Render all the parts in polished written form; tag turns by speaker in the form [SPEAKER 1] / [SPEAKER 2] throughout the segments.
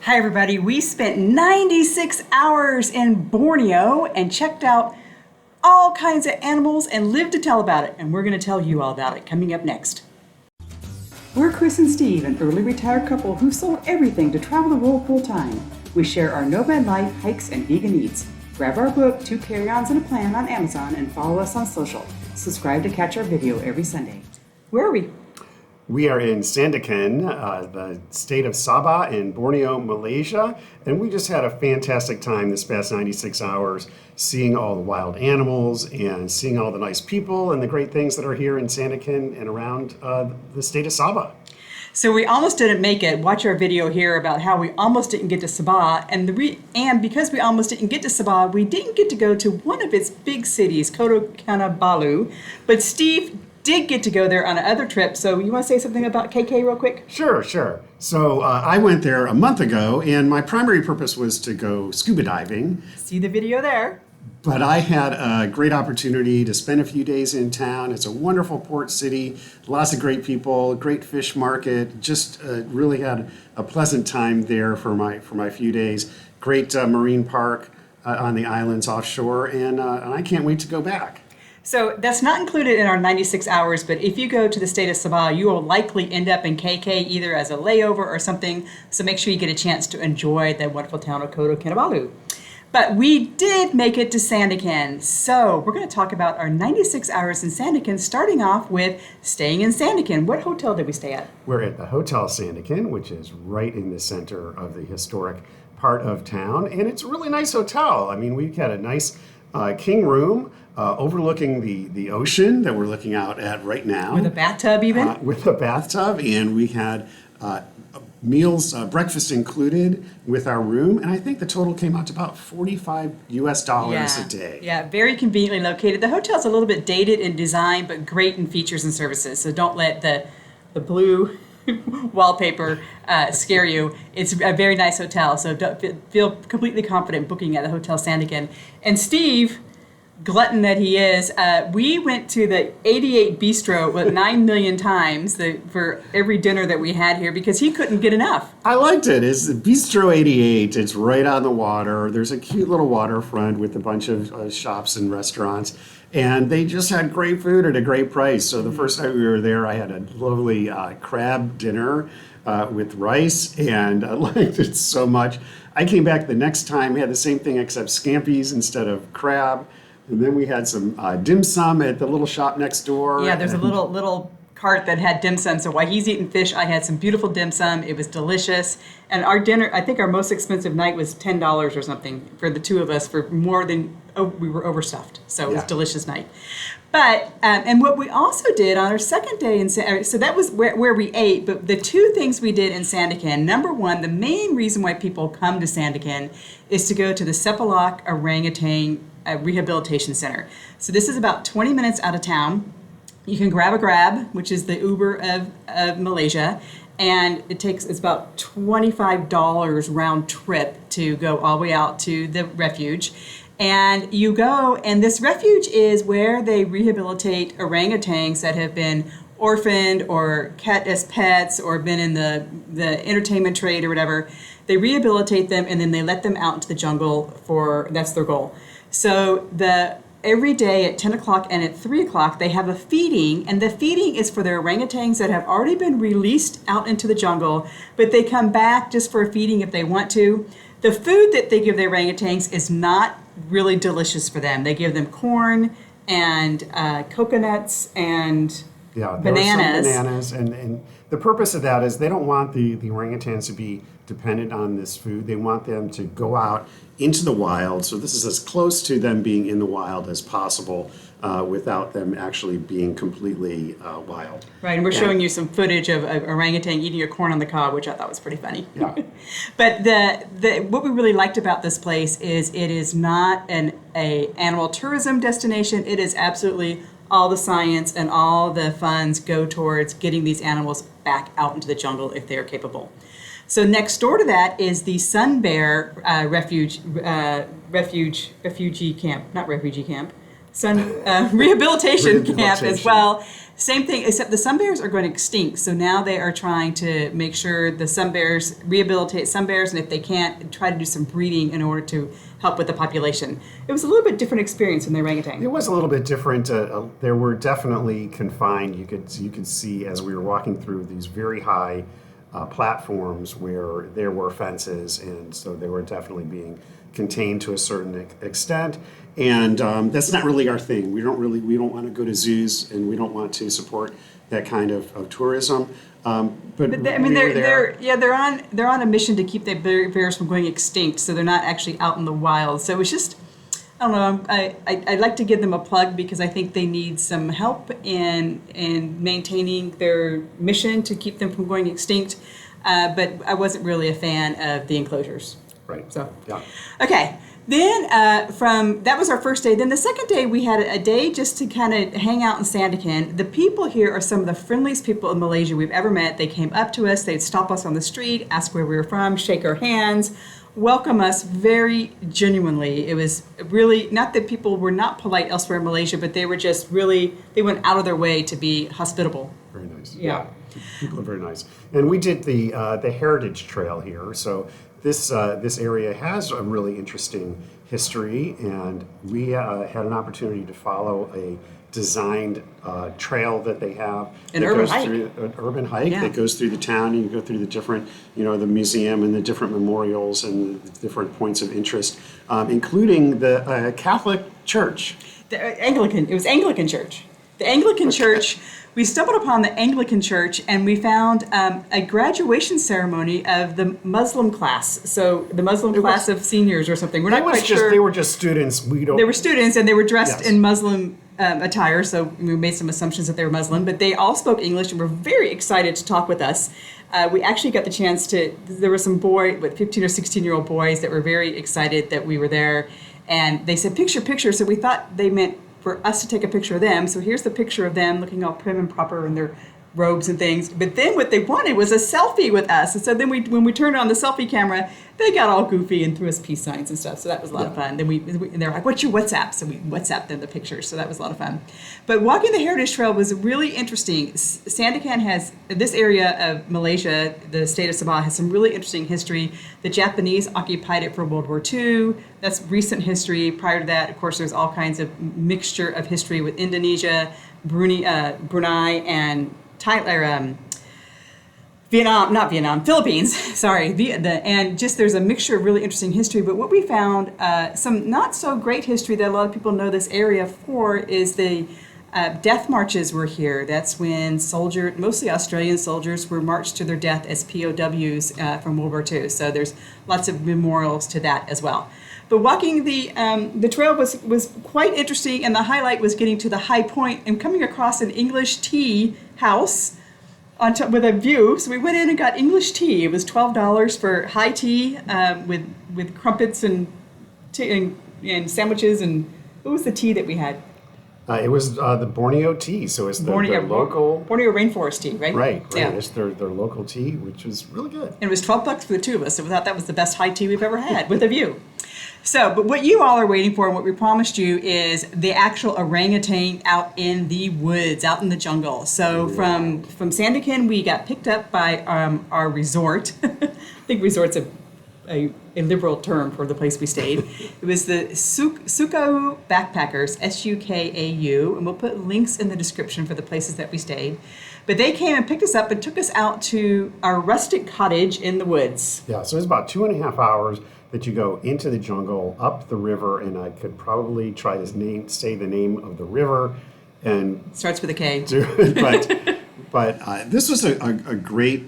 [SPEAKER 1] Hi everybody, we spent 96 hours in Borneo and checked out all kinds of animals and lived to tell about it. And we're going to tell you all about it coming up next. We're Chris and Steve, an early retired couple who sold everything to travel the world full time. We share our nomad life, hikes, and vegan eats. Grab our book, 2 Carry-Ons and a Plan on Amazon and follow us on social. Subscribe to catch our video every Sunday. Where are we?
[SPEAKER 2] We are in Sandakan, the state of Sabah in Borneo, Malaysia, and we just had a fantastic time this past 96 hours seeing all the wild animals and seeing all the nice people and the great things that are here in Sandakan and around the state of Sabah.
[SPEAKER 1] So we almost didn't make it. Watch our video here about how we almost didn't get to Sabah, and because we almost didn't get to Sabah, we didn't get to go to one of its big cities, Kota Kinabalu, but Steve did get to go there on another trip. So you want to say something about KK real quick?
[SPEAKER 2] Sure. So I went there a month ago, and my primary purpose was to go scuba diving.
[SPEAKER 1] See the video there.
[SPEAKER 2] But I had a great opportunity to spend a few days in town. It's a wonderful port city, lots of great people, great fish market. Just really had a pleasant time there for my few days. Great marine park on the islands offshore, and I can't wait to go back.
[SPEAKER 1] So that's not included in our 96 hours, but if you go to the state of Sabah, you will likely end up in KK either as a layover or something. So make sure you get a chance to enjoy the wonderful town of Kota Kinabalu. But we did make it to Sandakan. So we're going to talk about our 96 hours in Sandakan, starting off with staying in Sandakan. What hotel did we stay at?
[SPEAKER 2] We're at the Hotel Sandakan, which is right in the center of the historic part of town. And it's a really nice hotel. I mean, we had a nice king room overlooking the ocean that we're looking out at right now.
[SPEAKER 1] With a bathtub even?
[SPEAKER 2] With a bathtub. And we had meals, breakfast included with our room. And I think the total came out to about $45 a day.
[SPEAKER 1] Yeah, very conveniently located. The hotel's a little bit dated in design, but great in features and services. So don't let the blue wallpaper scare you. It's a very nice hotel. So don't feel completely confident booking at the Hotel Sandakan. And Steve, glutton that he is, we went to the 88 Bistro 9 million times for every dinner that we had here because he couldn't get enough.
[SPEAKER 2] I liked it. It's Bistro 88. It's right on the water. There's a cute little waterfront with a bunch of shops and restaurants. And they just had great food at a great price. So the first time we were there, I had a lovely crab dinner with rice, and I liked it so much. I came back the next time, had the same thing except scampies instead of crab. And then we had some dim sum at the little shop next door.
[SPEAKER 1] Yeah, there's a little cart that had dim sum. So while he's eating fish, I had some beautiful dim sum. It was delicious. And our dinner, I think our most expensive night was $10 or something for the two of us for more than, we were overstuffed. So it was a delicious night. But, and what we also did on our second day, so that was where we ate, but the two things we did in Sandakan, number one, the main reason why people come to Sandakan is to go to the Sepilok Orangutan Rehabilitation Center. So this is about 20 minutes out of town. You can grab a Grab, which is the Uber of Malaysia, and it's about $25 round trip to go all the way out to the refuge. And you go, and this refuge is where they rehabilitate orangutans that have been orphaned or kept as pets or been in the entertainment trade or whatever. They rehabilitate them and then they let them out into the jungle that's their goal. So every day at 10 o'clock and at 3 o'clock, they have a feeding, and the feeding is for their orangutans that have already been released out into the jungle, but they come back just for a feeding if they want to. The food that they give the orangutans is not really delicious for them. They give them corn and coconuts and bananas.
[SPEAKER 2] Bananas, and the purpose of that is they don't want the orangutans to be dependent on this food. They want them to go out into the wild. So this is as close to them being in the wild as possible without them actually being completely wild.
[SPEAKER 1] Right, and we're showing you some footage of orangutan eating a corn on the cob, which I thought was pretty funny.
[SPEAKER 2] Yeah.
[SPEAKER 1] But what we really liked about this place is it is not an animal tourism destination. It is absolutely all the science and all the funds go towards getting these animals back out into the jungle if they are capable. So next door to that is the Sun Bear refugee camp, not refugee camp, rehabilitation camp as well. Same thing, except the sun bears are going extinct. So now they are trying to make sure the sun bears, rehabilitate sun bears, and if they can't, try to do some breeding in order to help with the population. It was a little bit different experience than the orangutan.
[SPEAKER 2] It was a little bit different. There were definitely confined. You could see as we were walking through these very high platforms where there were fences, and so they were definitely being contained to a certain extent. And that's not really our thing. We don't want to go to zoos, and we don't want to support that kind of tourism. But
[SPEAKER 1] I mean, they're on a mission to keep the bears from going extinct, so they're not actually out in the wild. So it's just, I don't know. I'd like to give them a plug because I think they need some help in maintaining their mission to keep them from going extinct. But I wasn't really a fan of the enclosures.
[SPEAKER 2] Right.
[SPEAKER 1] So
[SPEAKER 2] yeah.
[SPEAKER 1] Okay. Then that was our first day. Then the second day we had a day just to kind of hang out in Sandakan. The people here are some of the friendliest people in Malaysia we've ever met. They came up to us, they'd stop us on the street, ask where we were from, shake our hands, welcome us very genuinely. It was really, not that people were not polite elsewhere in Malaysia, but they were just really, they went out of their way to be hospitable.
[SPEAKER 2] Very nice.
[SPEAKER 1] Yeah.
[SPEAKER 2] People are very nice. And we did the Heritage Trail here. So this area has a really interesting history, and we had an opportunity to follow a designed trail that they have.
[SPEAKER 1] An urban hike.
[SPEAKER 2] An urban hike
[SPEAKER 1] Yeah.
[SPEAKER 2] that goes through the town, and you go through the different, the museum and the different memorials and the different points of interest, including the Catholic Church.
[SPEAKER 1] The Anglican, it was Anglican Church. The Anglican Church, we stumbled upon the Anglican Church and we found a graduation ceremony of the Muslim class. So the Muslim class of seniors or something. We're not quite sure.
[SPEAKER 2] They were just students.
[SPEAKER 1] They were students and they were dressed
[SPEAKER 2] Yes.
[SPEAKER 1] in Muslim attire, so we made some assumptions that they were Muslim, but they all spoke English and were very excited to talk with us. We actually got the chance there were some 15 or 16-year-old boys that were very excited that we were there, and they said, picture, so we thought they meant for us to take a picture of them. So here's the picture of them looking all prim and proper in their robes and things. But then what they wanted was a selfie with us. And so then when we turned on the selfie camera, they got all goofy and threw us peace signs and stuff. So that was a lot of fun. Then and they're like, "What's your WhatsApp?" So we WhatsApped them the pictures. So that was a lot of fun. But walking the Heritage Trail was really interesting. Sandakan has, this area of Malaysia, the state of Sabah, has some really interesting history. The Japanese occupied it for World War II. That's recent history. Prior to that, of course, there's all kinds of mixture of history with Indonesia, Brunei, and Philippines, sorry, and just there's a mixture of really interesting history. But what we found, some not so great history that a lot of people know this area for, is the death marches were here. That's when mostly Australian soldiers, were marched to their death as POWs from World War II. So there's lots of memorials to that as well. But walking the trail was quite interesting, and the highlight was getting to the high point and coming across an English tea house with a view. So we went in and got English tea. It was $12 for high tea with crumpets and sandwiches. And what was the tea that we had?
[SPEAKER 2] It was the Borneo tea, so it's their local
[SPEAKER 1] Borneo rainforest tea, right?
[SPEAKER 2] Right.
[SPEAKER 1] Yeah.
[SPEAKER 2] It's their local tea, which was really good.
[SPEAKER 1] And it was $12 for the two of us, so we thought that was the best high tea we've ever had with a view. So, but what you all are waiting for and what we promised you is the actual orangutan out in the woods, out in the jungle. So from Sandakan, we got picked up by our resort. I think resort's a liberal term for the place we stayed. It was the Sukau Backpackers, Sukau, and we'll put links in the description for the places that we stayed. But they came and picked us up and took us out to our rustic cottage in the woods.
[SPEAKER 2] Yeah, so it's about 2.5 hours that you go into the jungle, up the river, and I could probably try to say the name of the river. And
[SPEAKER 1] starts with a K.
[SPEAKER 2] But this was a great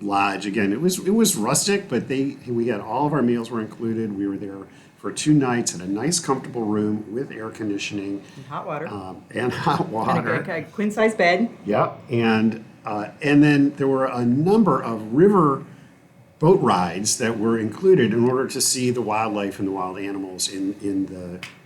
[SPEAKER 2] lodge. Again, it was rustic, but we had all of our meals were included. We were there for 2 nights in a nice, comfortable room with air conditioning
[SPEAKER 1] And hot water.
[SPEAKER 2] And hot water.
[SPEAKER 1] And a queen size bed.
[SPEAKER 2] Yeah, and then there were a number of river boat rides that were included in order to see the wildlife and the wild animals in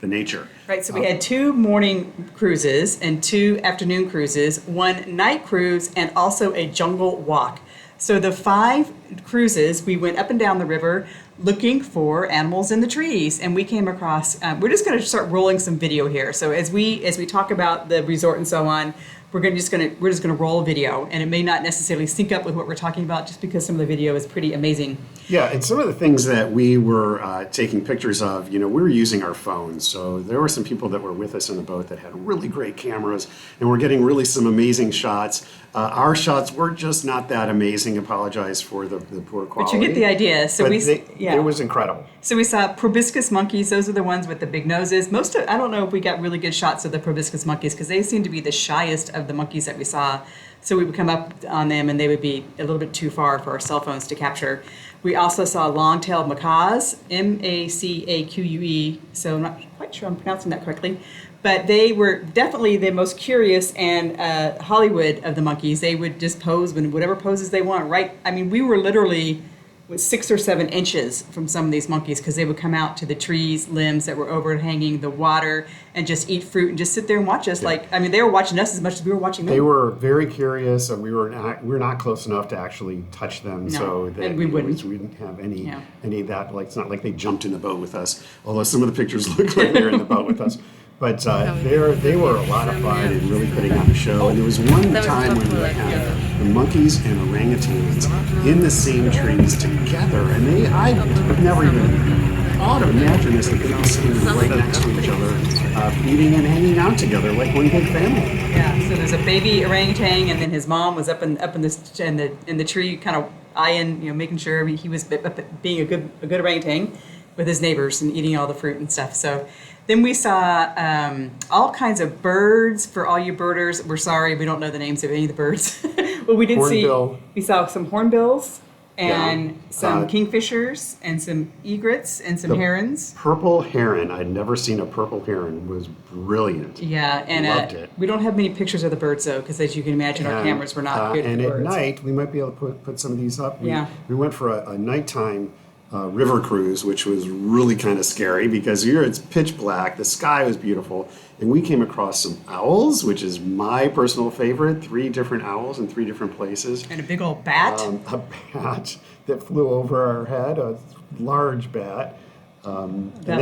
[SPEAKER 2] the nature.
[SPEAKER 1] Right, so we had 2 morning cruises and 2 afternoon cruises, 1 night cruise, and also a jungle walk. So the 5 cruises, we went up and down the river looking for animals in the trees, and we came across. We're just going to start rolling some video here. So as we talk about the resort and so on, we're just going to roll a video, and it may not necessarily sync up with what we're talking about, just because some of the video is pretty amazing.
[SPEAKER 2] Yeah, and some of the things that we were taking pictures of, we were using our phones. So there were some people that were with us in the boat that had really great cameras, and we're getting really some amazing shots. Our shots were just not that amazing. Apologize for the poor quality.
[SPEAKER 1] But you get the idea. So
[SPEAKER 2] it was incredible.
[SPEAKER 1] So we saw proboscis monkeys. Those are the ones with the big noses. I don't know if we got really good shots of the proboscis monkeys, because they seem to be the shyest of the monkeys that we saw. So we would come up on them, and they would be a little bit too far for our cell phones to capture. We also saw long-tailed macaques, M-A-C-A-Q-U-E. So I'm not quite sure I'm pronouncing that correctly. But they were definitely the most curious and Hollywood of the monkeys. They would just pose in whatever poses they want, right? I mean, we were literally 6 or 7 inches from some of these monkeys, because they would come out to the trees, limbs that were overhanging the water, and just eat fruit and just sit there and watch us.
[SPEAKER 2] Yeah.
[SPEAKER 1] They were watching us as much as we were watching them.
[SPEAKER 2] They were very curious, and we were not close enough to actually touch them.
[SPEAKER 1] No,
[SPEAKER 2] So that
[SPEAKER 1] and we wouldn't.
[SPEAKER 2] We didn't have any
[SPEAKER 1] Yeah.
[SPEAKER 2] any of that. Like, it's not like they jumped in the boat with us, although some of the pictures look like they were in the boat with us. But they were a lot of fun and really putting on a show. And there was one time when we had the monkeys and orangutans in the same trees together, and I would never even thought of imagining this, that they'd be sitting right next to each other, feeding and hanging out together like one big family.
[SPEAKER 1] Yeah. So there's a baby orangutan, and then his mom was up in the tree, kind of eyeing, making sure he was being a good orangutan with his neighbors and eating all the fruit and stuff. So. Then we saw all kinds of birds. For all you birders, we're sorry, we don't know the names of any of the birds. But we did we saw some hornbills and some kingfishers and some egrets and some herons.
[SPEAKER 2] Purple heron, I'd never seen a purple heron, was brilliant.
[SPEAKER 1] Yeah, and
[SPEAKER 2] loved it.
[SPEAKER 1] We don't have many pictures of the birds, though, because as you can imagine, our cameras were not good
[SPEAKER 2] and
[SPEAKER 1] for
[SPEAKER 2] at
[SPEAKER 1] birds.
[SPEAKER 2] night, we might be able to put some of these up. We went for a nighttime river cruise, which was really kind of scary, because here it's pitch black, the sky was beautiful, and we came across some owls, which is my personal favorite. 3 different owls in 3 different places.
[SPEAKER 1] And a big old bat.
[SPEAKER 2] A bat that flew over our head, a large bat. That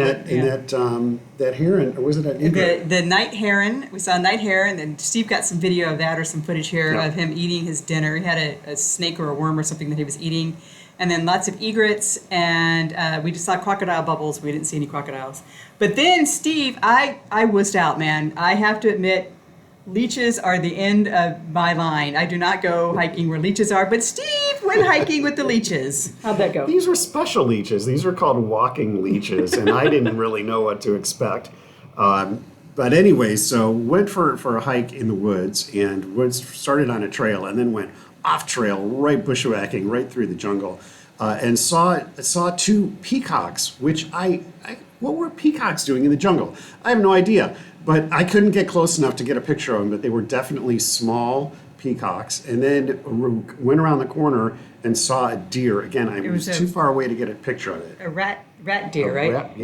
[SPEAKER 2] heron, or was it an egret?
[SPEAKER 1] The night heron. We saw a night heron, and Steve got some video of that, or some footage here of him eating his dinner. He had a snake or a worm or something that he was eating. And then lots of egrets, and we just saw crocodile bubbles. We didn't see any crocodiles. But then, Steve, I wussed out, man. I have to admit, leeches are the end of my line. I do not go hiking where leeches are, but Steve went hiking with the leeches. How'd that go?
[SPEAKER 2] These were special leeches. These were called walking leeches, and I didn't really know what to expect. But anyway, so went for a hike in the woods, and started on a trail, and then went off trail, right bushwhacking, right through the jungle, and saw 2 peacocks. Which what were peacocks doing in the jungle? I have no idea, but I couldn't get close enough to get a picture of them. But they were definitely small peacocks. And then went around the corner and saw a deer. Again, I was too far away to get a picture of it.
[SPEAKER 1] A rat deer, right?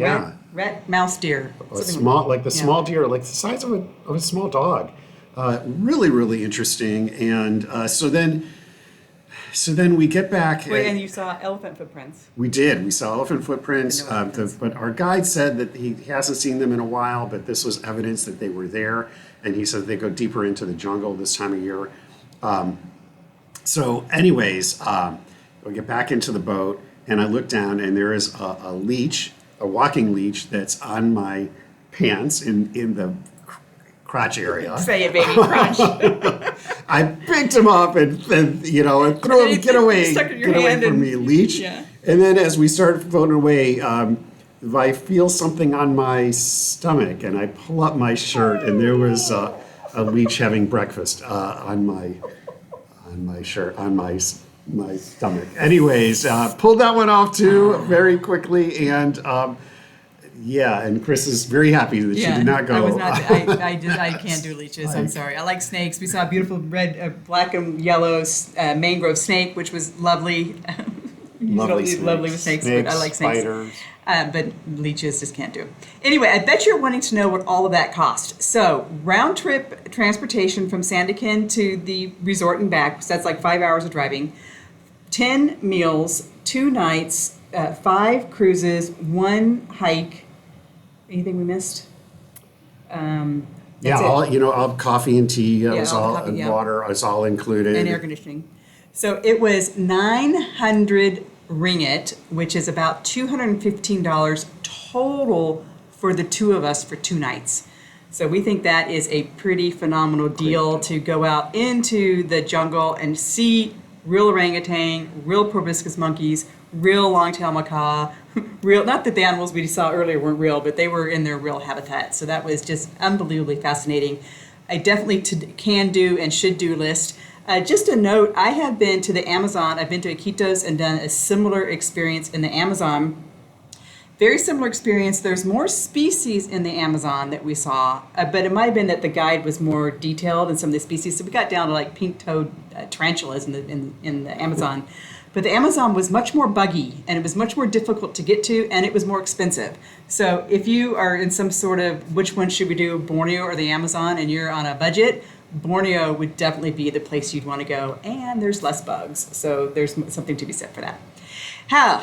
[SPEAKER 1] Rat mouse deer.
[SPEAKER 2] Small deer, like the size of a small dog. Really, really interesting. And so then we get back.
[SPEAKER 1] Wait, and you saw elephant footprints.
[SPEAKER 2] We did. We saw elephant footprints. But our guide said that he hasn't seen them in a while, but this was evidence that they were there. And he said they go deeper into the jungle this time of year. So anyways, we get back into the boat, and I look down, and there is a leech, a walking leech that's on my pants in the crotch area.
[SPEAKER 1] Say it, baby, crotch.
[SPEAKER 2] I picked him up and and threw him, get away from me, leech.
[SPEAKER 1] Yeah.
[SPEAKER 2] And then as we started floating away, I feel something on my stomach, and I pull up my shirt, and there was a leech having breakfast on my shirt, on my stomach. Anyways, pulled that one off too very quickly, and and Chris is very happy that she did not go.
[SPEAKER 1] I was not. I can't do leeches. I'm sorry. I like snakes. We saw a beautiful red, black and yellow mangrove snake, which was lovely. Lovely with snakes, but I like snakes.
[SPEAKER 2] Spiders.
[SPEAKER 1] But leeches just can't do. Anyway, I bet you're wanting to know what all of that cost. So round trip transportation from Sandakan to the resort and back, so that's like 5 hours of driving. 10 meals, 2 nights, 5 cruises, 1 hike. Anything we missed?
[SPEAKER 2] Yeah,
[SPEAKER 1] That's it.
[SPEAKER 2] all coffee and tea, it
[SPEAKER 1] Yeah,
[SPEAKER 2] was
[SPEAKER 1] all the
[SPEAKER 2] all,
[SPEAKER 1] coffee,
[SPEAKER 2] and
[SPEAKER 1] yeah.
[SPEAKER 2] water, it's all included.
[SPEAKER 1] And air conditioning. So it was 900 ringgit, which is about $215 total for the 2 of us for 2 nights. So we think that is a pretty phenomenal deal to go out into the jungle and see real orangutan, real proboscis monkeys, real long-tailed macaw, real, not that the animals we saw earlier weren't real, but they were in their real habitat. So that was just unbelievably fascinating. I definitely can do and should do list. Just a note, I have been to the Amazon. I've been to Iquitos and done a similar experience in the Amazon. Very similar experience. There's more species in the Amazon that we saw, but it might have been that the guide was more detailed in some of the species. So we got down to like pink-toed tarantulas in the Amazon. But the Amazon was much more buggy, and it was much more difficult to get to, and it was more expensive. So if you are in some sort of which one should we do, Borneo or the Amazon, and you're on a budget, Borneo would definitely be the place you'd want to go, and there's less bugs. So there's something to be said for that.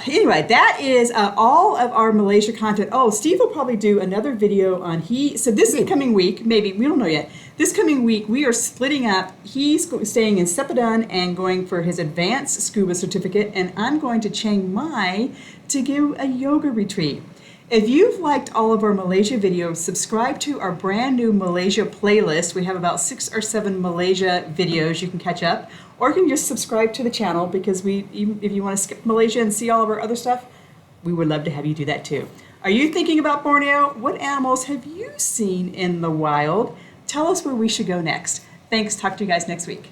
[SPEAKER 1] Anyway, that is all of our Malaysia content. Oh, Steve will probably do another video on so this coming week, maybe, we don't know yet. This coming week, we are splitting up. He's staying in Sepilok and going for his advanced scuba certificate, and I'm going to Chiang Mai to give a yoga retreat. If you've liked all of our Malaysia videos, subscribe to our brand new Malaysia playlist. We have about 6 or 7 Malaysia videos you can catch up, or you can just subscribe to the channel, because if you want to skip Malaysia and see all of our other stuff, we would love to have you do that too. Are you thinking about Borneo? What animals have you seen in the wild? Tell us where we should go next. Thanks. Talk to you guys next week.